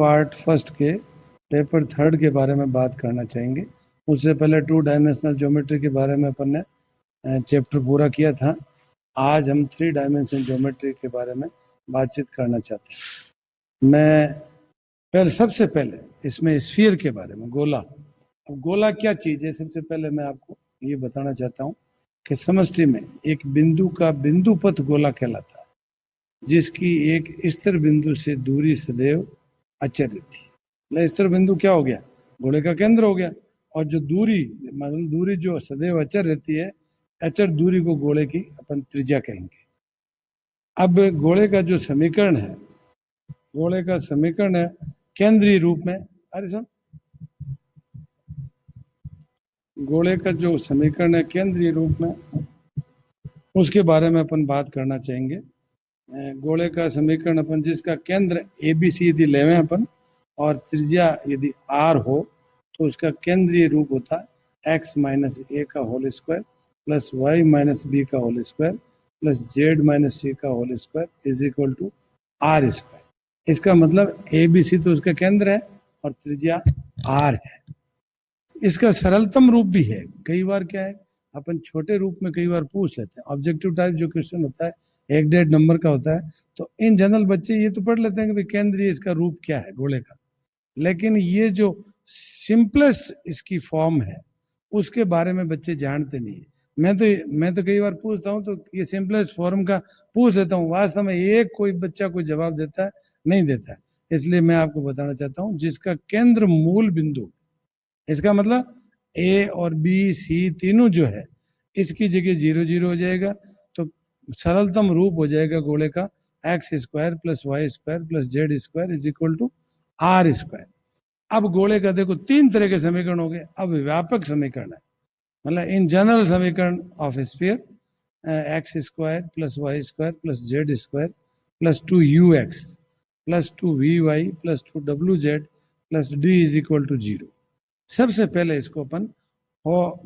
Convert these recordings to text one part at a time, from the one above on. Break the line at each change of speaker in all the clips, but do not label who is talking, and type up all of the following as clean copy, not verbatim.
Part first के paper third के बारे में बात करना चाहेंगे। उससे पहले 2 डायमेंशनल ज्योमेट्री के बारे में अपन ने चैप्टर पूरा किया था। आज हम 3 डायमेंशनल ज्योमेट्री के बारे में बातचीत करना चाहते हैं। मैं सबसे पहले इसमें स्फीयर के बारे में, गोला। अब गोला क्या चीज है, सबसे पहले मैं आपको ये बताना चाहता हूँ कि समष्टि में एक बिंदु का बिंदुपथ गोला कहलाता है, जिसकी एक स्थिर बिंदु से दूरी सदैव अचर रहती है। स्थिर बिंदु क्या हो गया, गोले का केंद्र हो गया। और जो दूरी, मतलब दूरी जो सदैव अचर रहती है, अचर दूरी को गोले की अपन त्रिज्या कहेंगे। अब गोले का जो समीकरण है, गोले का समीकरण है केंद्रीय रूप में, अरे सर, गोले का जो समीकरण है केंद्रीय रूप में, उसके बारे में अपन बात करना चाहेंगे। गोले का समीकरण अपन जिसका केंद्र ए बी सी यदि लेवें अपन और त्रिज्या यदि आर हो, तो उसका केंद्रीय रूप होता है एक्स माइनस ए का whole square plus Y minus B का whole square plus Z minus C का whole square is equal to are square. इसका मतलब ए बी सी तो उसका केंद्र है और त्रिज्या आर है। इसका सरलतम रूप भी है। कई बार क्या है, अपन छोटे रूप में कई बार पूछ लेते हैं। ऑब्जेक्टिव टाइप जो क्वेश्चन होता है 1.5 नंबर का होता है, तो इन जनरल बच्चे ये तो पढ़ लेते हैं कि भाई केंद्रीय इसका रूप क्या है गोले का, लेकिन ये जो सिंपलेस्ट इसकी फॉर्म है उसके बारे में बच्चे जानते नहीं है। मैं तो कई बार पूछता हूँ तो ये सिंपलेस्ट फॉर्म का पूछ लेता हूँ, वास्तव में एक कोई बच्चा कोई जवाब देता है नहीं देता है। इसलिए मैं आपको बताना चाहता हूँ जिसका केंद्र मूल बिंदु, इसका मतलब ए और बी सी तीनों जो है इसकी जगह 0 0 हो जाएगा, तो सरलतम रूप हो जाएगा गोले का x square plus Y square plus Z square is equal to are square. अब गोले का देखो 3 तरह के समीकरण हो गए। अब व्यापक समीकरण है, मतलब इन जनरल समीकरण of sphere x square plus Y square plus Z square plus 2ux plus 2vy plus 2wz plus d is equal to 0। सबसे पहले इसको अपन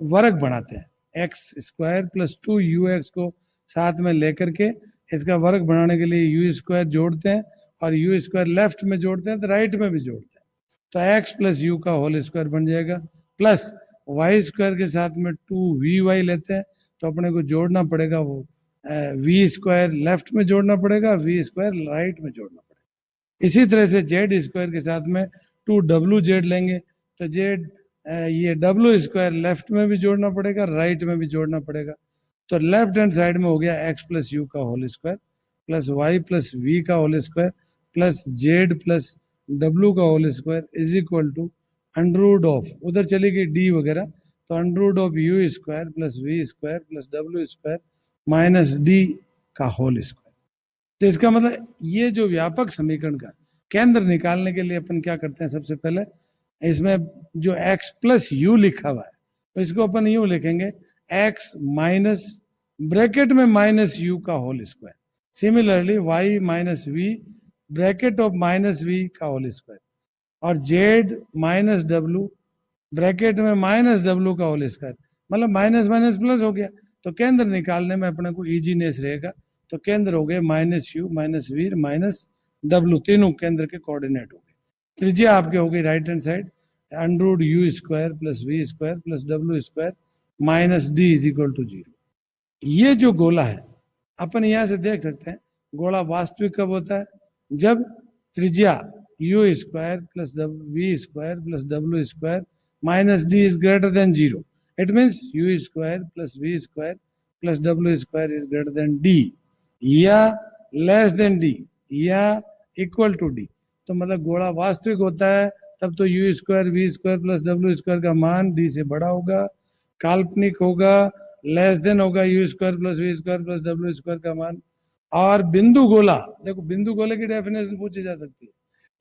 वर्ग बनाते हैं। एक्स स्क्वायर प्लस 2ux को साथ में लेकर के इसका वर्ग बनाने के लिए यू स्क्वायर जोड़ते हैं, और यू स्क्वायर लेफ्ट में जोड़ते हैं तो राइट में भी जोड़ते हैं, तो एक्स प्लस यू का होल स्क्वायर बन जाएगा। प्लस वाई स्क्वायर के साथ में 2vy लेते हैं, तो अपने को जोड़ना पड़ेगा, वो वी स्क्वायर लेफ्ट में जोड़ना पड़ेगा, वी स्क्वायर राइट में जोड़ना पड़ेगा। इसी तरह से जेड स्क्वायर के साथ में 2wz लेंगे, तो जेड ये डब्ल्यू स्क्वायर लेफ्ट में भी जोड़ना पड़ेगा, राइट में भी जोड़ना पड़ेगा। तो लेफ्ट हैंड साइड में हो गया एक्स प्लस यू का whole square plus Y plus V का whole square plus Z plus W का whole square is equal to under root of, उधर चली गई डी वगैरह, तो under root of U square plus we square plus W square minus D का whole square. तो इसका मतलब ये जो व्यापक समीकरण का केंद्र निकालने के लिए अपन क्या करते हैं, सबसे पहले इसमें जो x प्लस यू लिखा हुआ है तो इसको अपन यूं लिखेंगे x माइनस ब्रैकेट में माइनस यू का whole square, similarly y minus v bracket of minus v का होल स्क्वायर, और z माइनस डब्ल्यू ब्रैकेट में माइनस डब्ल्यू का होल स्क्वायर, मतलब माइनस माइनस प्लस हो गया। तो केंद्र निकालने में अपने को इजीनेस रहेगा। तो केंद्र हो गए minus u minus v minus डब्ल्यू, तीनों केंद्र के कोऑर्डिनेट हो गए। त्रिज्या आपके हो गई right hand side underroot u square plus we square plus W square minus d is equal to 0। ये जो गोला है अपन यहां से देख सकते हैं, गोला वास्तविक कब होता है, जब त्रिज्या u square plus we square plus W square minus d is greater than 0। It means u square plus we square plus W square is greater than d, या लेस देन डी, या इक्वल टू डी। तो मतलब गोला वास्तविक होता है तब तो u square v square plus W square का मान डी से बड़ा होगा। काल्पनिक होगा, लेस देन होगा u square plus we square plus W square का मान। और बिंदु गोला, देखो बिंदु गोले की डेफिनेशन पूछी जा सकती है,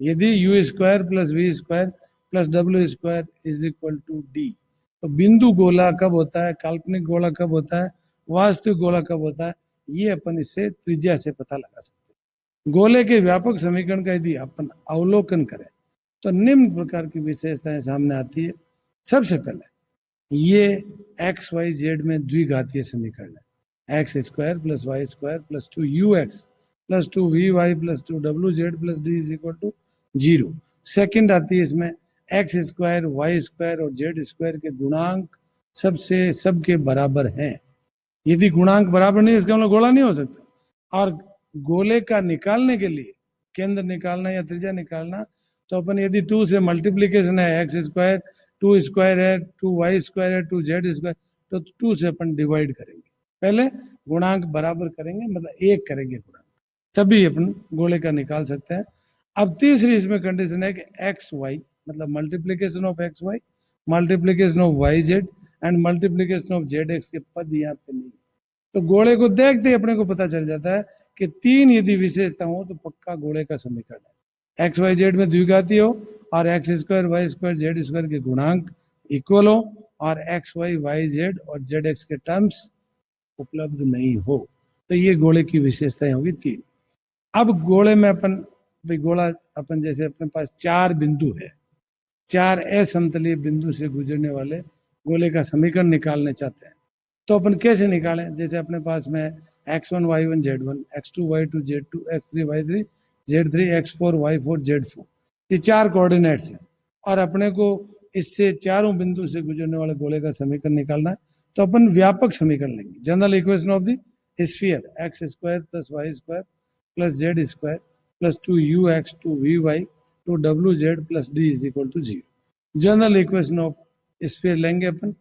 यदि u square plus we square plus W square is equal to d. तो बिंदु गोला कब होता है, काल्पनिक गोला कब होता है, वास्तविक गोला कब होता है, ये अपन इससे त्रिज्या से पता लगा सकते हैं। गोले के व्यापक समीकरण का यदि अपन अवलोकन करें तो निम्न प्रकार की विशेषताएं सामने आती है। सबसे पहले ये एक्स वाई जेड में द्विघातीय समीकरण है, x square plus Y square plus 2ux plus 2vy plus 2wz plus d is equal to 0। Second आती है इसमें एक्स स्क्वायर वाई स्क्वायर और जेड स्क्वायर के गुणांक सबके बराबर हैं। यदि गुणांक बराबर नहीं, इसका मतलब गोला नहीं हो सकता। और गोले का निकालने के लिए केंद्र निकालना या त्रिज्या निकालना, तो अपन यदि 2 से मल्टीप्लीकेशन है, एक्स स्क्वायर 2 स्क्वायर है, 2 वाई स्क्वायर है, 2 जेड स्क्वायर, तो 2 से अपन डिवाइड करेंगे। पहले गुणांक बराबर करेंगे, मतलब एक करेंगे गुणांक, तभी अपन गोले का निकाल सकते हैं। अब तीसरी इसमें कंडीशन है कि एक्स वाई, मतलब multiplication of x y, multiplication of y z and multiplication of z x के पद यहाँ पे नहीं। तो गोले को देखते ही अपने को पता चल जाता है कि तीन यदि विशेषता हो तो पक्का गोले का समीकरण है। एक्स वाई जेड में द्विघाती हो और x square y square z square के गुणांक इक्वल हो और एक्स वाई वाई जेड और जेड एक्स के टर्म्स उपलब्ध नहीं हो, तो ये गोले की विशेषताएं होगी तीन। अब गोले में अपन, भाई गोला अपन जैसे अपने पास चार बिंदु है, चार असमतलीय बिंदु से गुजरने वाले गोले का समीकरण निकालने चाहते हैं, तो अपन कैसे निकालें? जैसे अपने पास में x1 y1 z1, x2 y2 z2, x3 y3 z3, x4 y4 z4, ये चार कोऑर्डिनेट्स हैं और अपने को इससे चारों बिंदु से गुजरने वाले गोले का समीकरण निकालना है। तो अपन व्यापक समीकरण लेंगे, general equation of the sphere, x square plus Y square plus Z square plus 2ux 2vy 2wz plus d is equal to 0। General equation of sphere लेंगे अपन।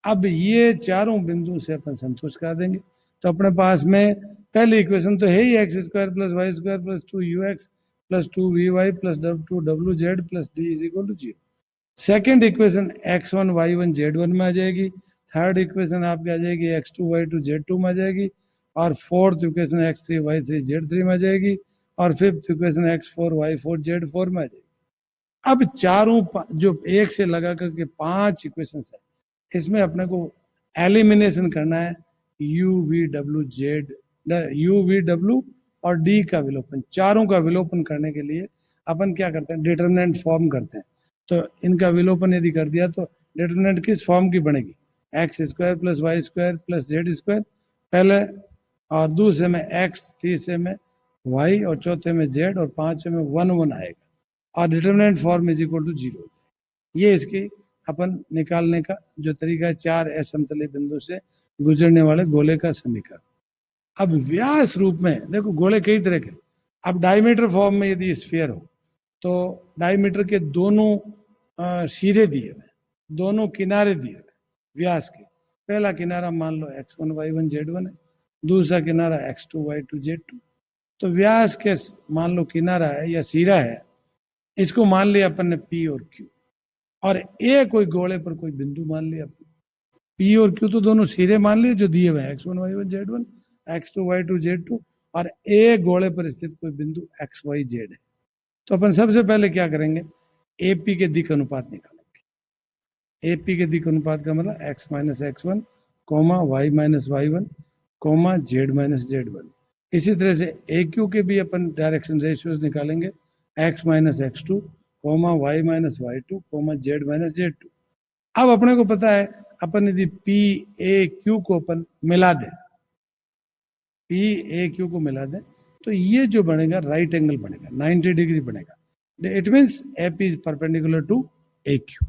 अब ये चारों बिंदु से अपन संतुष्ट करा देंगे, तो अपने पास में पहली इक्वेशन तो है ही, X square plus Y square plus 2ux plus 2vy plus 2wz plus d is equal to 0। Second equation x1 y1 z1 में आ जाएगी, थर्ड इक्वेशन आपकी आ जाएगी x2 y2 z2 में आ जाएगी, और fourth equation x3 y3 z3 में आ जाएगी, और fifth equation x4 y4 z4 में आ जाएगी। अब चारों जो एक से लगा करके पांच इक्वेशन है, इसमें अपने को एलिमिनेशन करना है you v W Z, you v W और डी का विलोपन, चारों का विलोपन करने के लिए अपन क्या करते हैं, डिटरमिनेंट फॉर्म करते हैं। तो इनका विलोपन यदि कर दिया तो डिटरमिनेंट किस फॉर्म की बनेगी, x square plus Y square plus Z square पहले, और दूसरे में एक्स, तीसरे में वाई और चौथे में जेड और पांचवें में 1 1 आएगा, और determinant form is equal to 0। ये इसकी अपन निकालने का जो तरीका है, चार असमतलीय बिंदु से गुजरने वाले गोले का समीकरण। अब व्यास रूप में देखो, गोले कई तरह के, अब डायमीटर फॉर्म में यदि स्फीयर हो तो डायमीटर के दोनों सिरे दिए हुए, दोनों किनारे दिए हुए व्यास के। पहला किनारा मान लो x1 y1 z1 है, दूसरा किनारा x2 y2 z2। तो व्यास के मान लो किनारा है या सिरा है, इसको मान लिया अपन ने P और Q, और ए कोई गोले पर कोई बिंदु मान लिया, P और Q तो दोनों सिरे मान लिए जो दिए हुए हैं, x1 y1 z1, x2 y2 z2, और ए गोले पर स्थित कोई बिंदु x y z है। तो अपन सबसे पहले क्या करेंगे, एपी के दिक् अनुपात निकालेंगे। एपी के दिक् अनुपात का मतलब x minus x1 comma y minus y1 comma z minus z1। इसी तरह से ए क्यू के भी अपन डायरेक्शन रेशियोज निकालेंगे, x minus x2 comma y minus y2 comma z minus z2। अब अपने को पता है, अपन यदि पी ए क्यू को अपन मिला दें, पी ए क्यू को मिला दें, तो ये जो बनेगा राइट एंगल बनेगा, 90 डिग्री बनेगा। It means A P is perpendicular to A Q,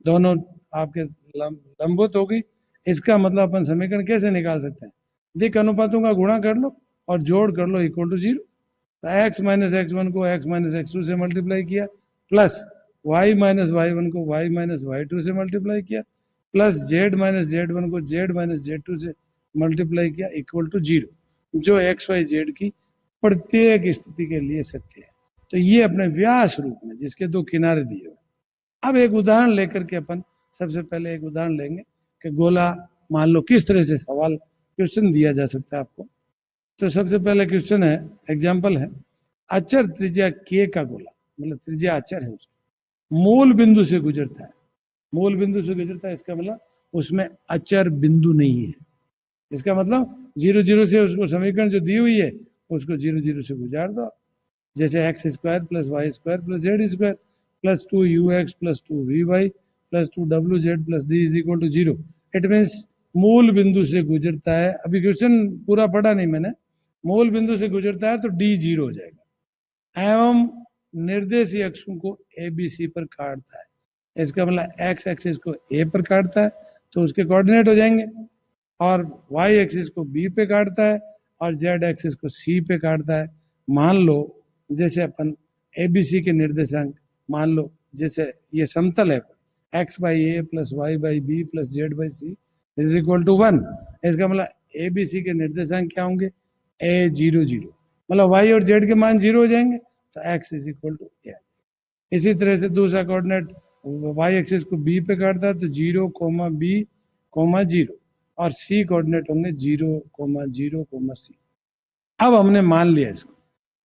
दोनों आपके लंबवत होगी। इसका मतलब अपन समीकरण कैसे निकाल सकते हैं, दिक् अनुपातों का गुणा कर लो और जोड़ कर लो इक्वल टू 0। तो x माइनस x1 को x माइनस x2 से मल्टीप्लाई किया, प्लस y माइनस y1 को y माइनस y2 से मल्टीप्लाई किया, प्लस z माइनस z1 को z माइनस z2 से मल्टीप्लाई किया इक्वल टू 0, जो x y z की प्रत्येक स्थिति के लिए सत्य है। तो ये अपने व्यास रूप में जिसके दो किनारे दिए हुए। अब एक उदाहरण लेकर के अपन सबसे पहले एक उदाहरण लेंगे कि गोला मान लो किस तरह से सवाल क्वेश्चन दिया जा सकता है आपको। तो सबसे पहले क्वेश्चन है, एग्जाम्पल है, अचर त्रिज्या k का गोला, मतलब त्रिज्या अचर है, उसका मूल बिंदु से गुजरता है, मूल बिंदु से गुजरता है, इसका मतलब उसमें अचर बिंदु नहीं है। इसका मतलब 0 0 से उसको समीकरण जो दी हुई है उसको 0 0 से गुजार दो, जैसे x square plus Y square plus Z square plus 2ux plus 2vy plus 2wz plus d is equal to 0। It means मूल बिंदु से गुजरता है, अभी क्वेश्चन पूरा पढ़ा नहीं मैंने, मूल बिंदु से गुजरता है तो d 0 हो जाएगा, एवं निर्देशीय अक्षों को ए बी सी पर काटता है। इसका मतलब एक्स एक्सिस को ए पर काटता है तो उसके कोऑर्डिनेट हो जाएंगे, और वाई एक्सिस को बी पे काटता है और जेड एक्सिस को सी पे काटता है। मान लो जैसे अपन एबीसी के निर्देशांक, मान लो जैसे ये समतल है, x by a plus y by B plus Z by C is equal to 1। इसका मतलब एबीसी के निर्देशांक क्या होंगे, ए जीरो जीरो, मतलब वाई और जेड के मान जीरो हो जाएंगे तो x is equal to a. इसी तरह से दूसरा कोऑर्डिनेट वाई एक्सिस को बी पे काटता है तो zero comma b comma zero, और सी कोऑर्डिनेट होंगे zero comma zero comma C. अब हमने मान लिया इसको,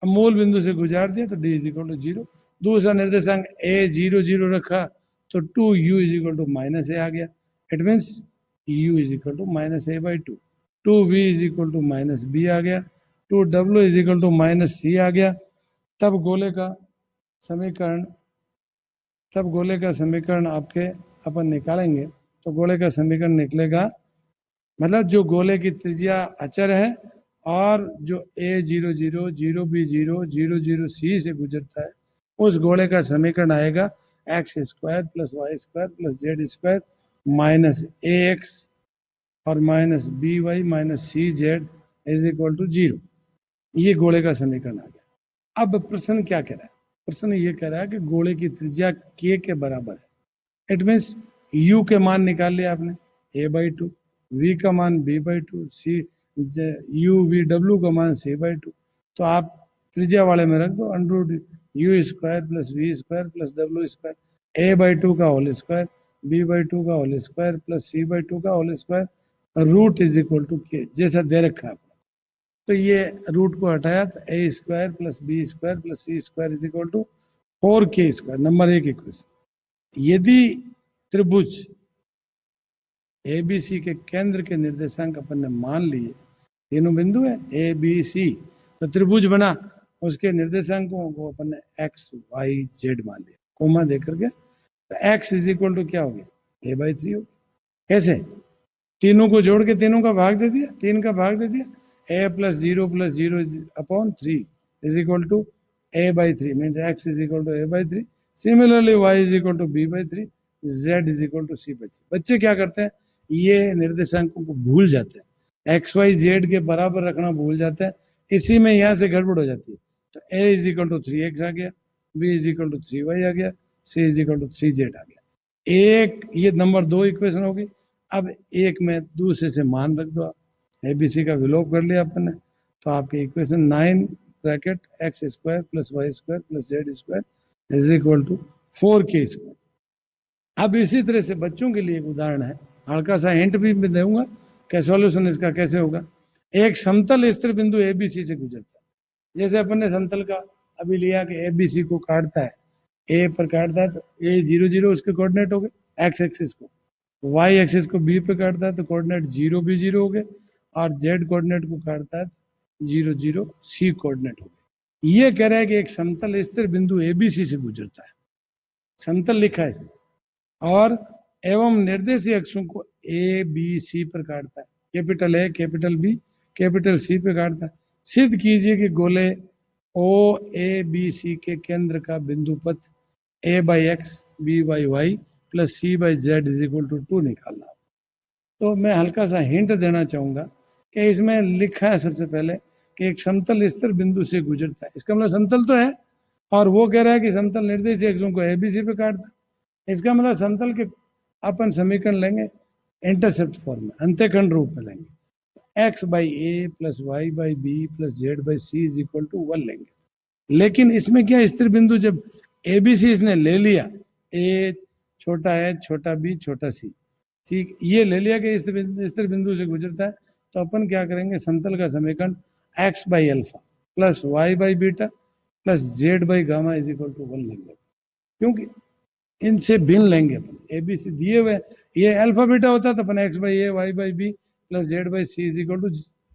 अब मूल बिंदु से गुजार दिया तो D is equal to zero. दूसरा निर्देशांक ए जीरो जीरो रखा तो two U is equal to minus A आ गया। It means U is equal to minus A by two. Two V is equal to minus B आ गया। Two W is equal to minus C आ गया। तब गोले का समीकरण तब गोले का समीकरण आपके अपन निकालेंगे तो गोले का समीकरण निकलेगा, मतलब जो गोले की त्रिज्या अचर है और जो A zero zero zero B zero zero zero C से गुजरता है, उस गोले का समीकरण आएगा X square plus Y square plus Z square minus A X और minus B Y minus C Z is equal to zero. ये गोले का समीकरण आ गया। अब प्रश्न क्या कह रहा है, प्रश्न ये कह रहा है कि गोले की त्रिज्या के बराबर है। इट मीन्स u के मान निकाल लिया आपने a बाई टू, वी का मान b by two, c u v डब्ल्यू का मान c बाई टू। तो आप त्रिज्या वाले में रख दो under U square plus we square plus W square, a by two का whole square, b by two का whole square plus c by two का whole square, root is equal to K जैसा दे रखा है। तो ये रूट को हटाया तो A square plus B square plus C square is equal to 4k square. Number एक इक्वेशन, यदि त्रिभुज एबीसी के केंद्र के निर्देशांक अपन ने मान लिए, तीनों बिंदु है ए बी सी, तो त्रिभुज बना, उसके निर्देशांकों को अपन ने एक्स वाई जेड मान लिया कोमा दे करके, तो एक्स इज इक्वल टू क्या हो गया, ए बाई थ्री हो गया। कैसे, तीनों को जोड़ के तीनों का भाग दे दिया, तीन का भाग दे दिया, A plus zero upon three is equal to A by three, means X is equal to A by three. Similarly Y is equal to B by three, Z is equal to C by three. बच्चे क्या करते हैं, ये निर्देशांकों को भूल जाते हैं, एक्स वाई जेड के बराबर रखना भूल जाते हैं, इसी में यहाँ से गड़बड़ हो जाती है। तो A is equal to three X आ गया, B is equal to three Y आ गया, C is equal to three Z आ गया। एक ये नंबर दो इक्वेशन होगी। अब एक में दूसरे से मान रख दो, आप एबीसी का विलोप कर लिया अपन ने, तो आपके equation 9 bracket x square plus Y square plus Z square is equal to 4k square. अब इसी तरह से बच्चों के लिए एक उदाहरण है, हल्का सा हिंट भी मैं दूंगा कि सॉल्यूशन इसका कैसे होगा। एक समतल स्थिर बिंदु एबीसी से गुजरता है, जैसे अपन ने समतल का अभी लिया कि एबीसी को काटता है, ए पर काटता है तो ए जीरो जीरो उसके कोऑर्डिनेट हो गए एक्स एक्सिस को, वाई एक्सिस को बी पे काटता है तो कोऑर्डिनेट जीरो बी जीरो हो गए, और जेड कोऑर्डिनेट को काटता है तो जीरो जीरो सी कोऑर्डिनेट हो गए। ये कह रहा है कि एक समतल स्थिर बिंदु एबीसी से गुजरता है, समतल लिखा है इसने, और एवं निर्देशीय अक्षों को ए बी सी पर काटता है, capital A capital B capital C पे काटता है। सिद्ध कीजिए कि गोले ओ ए बी सी के केंद्र का बिंदु पथ A by X B by Y plus C by Z is equal to 2 निकालना। तो मैं हल्का सा हिंट देना चाहूंगा कि इसमें लिखा है सबसे पहले कि एक समतल स्थिर बिंदु से गुजरता है, इसका मतलब समतल तो है, और वो कह रहा है कि समतल निर्देशीय अक्षों को एबीसी पे काटता है। इसका मतलब समतल के अपन समीकरण लेंगे इंटरसेप्ट फॉर्म में, अंत्यखंड रूप में लेंगे, x by a plus y by B plus Z by C is equal to 1 लेंगे। लेकिन इसमें क्या, स्थिर बिंदु जब एबीसी इसने ले लिया, ए छोटा है छोटा बी छोटा सी, ठीक, ये ले लिया कि स्थिर बिंदु से गुजरता है, तो अपन क्या करेंगे, समतल का समीकरण x by alpha plus y by beta plus Z by gamma is equal to 1 लेंगे, क्योंकि इनसे भिन्न लेंगे अपन, एबीसी दिए हुए, ये अल्फा बीटा होता तो अपन X by A Y by B plus Z by C is equal to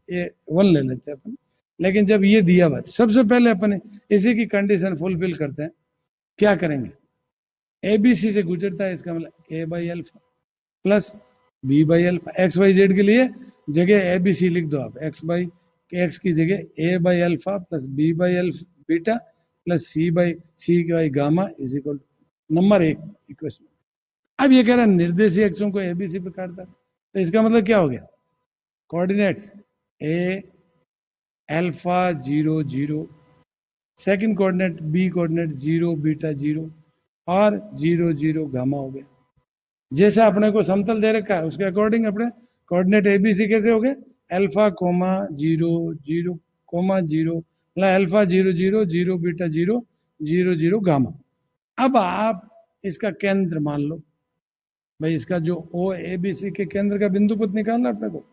A 1 ले लेते अपन। लेकिन जब ये दिया हुआ, सबसे पहले अपन इसी की कंडीशन फुलफिल करते हैं। क्या करेंगे, एबीसी से गुजरता है, इसका मतलब A by alpha plus B by alpha, X by Z के लिए जगह ए बी सी लिख दो आप, एक्स बाई एक्स की जगह A by alpha plus B by alpha beta plus C by gamma is equal number 1 equation. अब ये कह रहा है निर्देशीय अक्षों को एबीसी पे काटता है, तो इसका मतलब क्या हो गया, coordinates A alpha 0 0, second coordinate B coordinate 0 beta 0 और 0 0 गामा हो गया। जैसे अपने को समतल दे रखा है उसके अकॉर्डिंग अपने कोऑर्डिनेट एबीसी कैसे हो गए, अल्फा कोमा 0 0 कोमा 0 मतलब अल्फा 0 0 0 बीटा 0 0 0 गामा। अब आप इसका केंद्र मान लो, भाई इसका जो ओ ए बी सी के केंद्र का बिंदु पथ निकालना अपने को,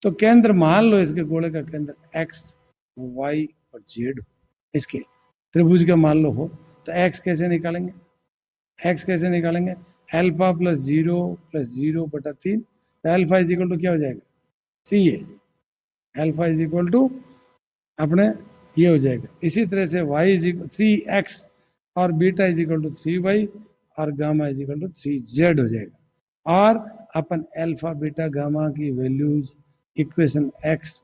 तो केंद्र मान लो इसके गोले का केंद्र एक्स वाई और जेड इसके त्रिभुज का मान लो हो, तो एक्स कैसे निकालेंगे, एक्स कैसे निकालेंगे, अल्फा प्लस जीरो बटा 3, अल्फा इज इक्वल टू क्या हो जाएगा, सी ए, अल्फा इज इक्वल टू अपने ये हो जाएगा। इसी तरह से y इज इक्वल 3x और beta is equal to 3y और gamma is equal to 3z हो जाएगा। और अपन अल्फा बीटा गामा की values equation x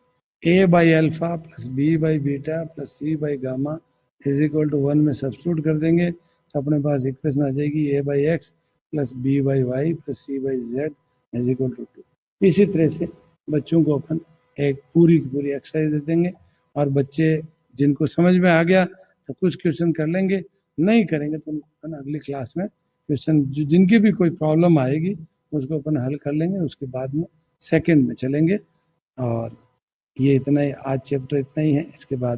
a by alpha plus b by beta plus c by gamma is equal to 1 में substitute कर देंगे तो अपने पास इक्वेशन आ जाएगी a by x plus b by Y plus c by Z is equal to 2। इसी तरह से बच्चों को अपन एक पूरी की पूरी एक्सरसाइज दे देंगे और बच्चे जिनको समझ में आ गया तो कुछ क्वेश्चन कर लेंगे, नहीं करेंगे तो उनको अपन अगली क्लास में क्वेश्चन जिनकी भी कोई प्रॉब्लम आएगी उसको अपन हल कर लेंगे, उसके बाद में सेकंड में चलेंगे। और ये इतना ही, आज चैप्टर इतना ही है, इसके बाद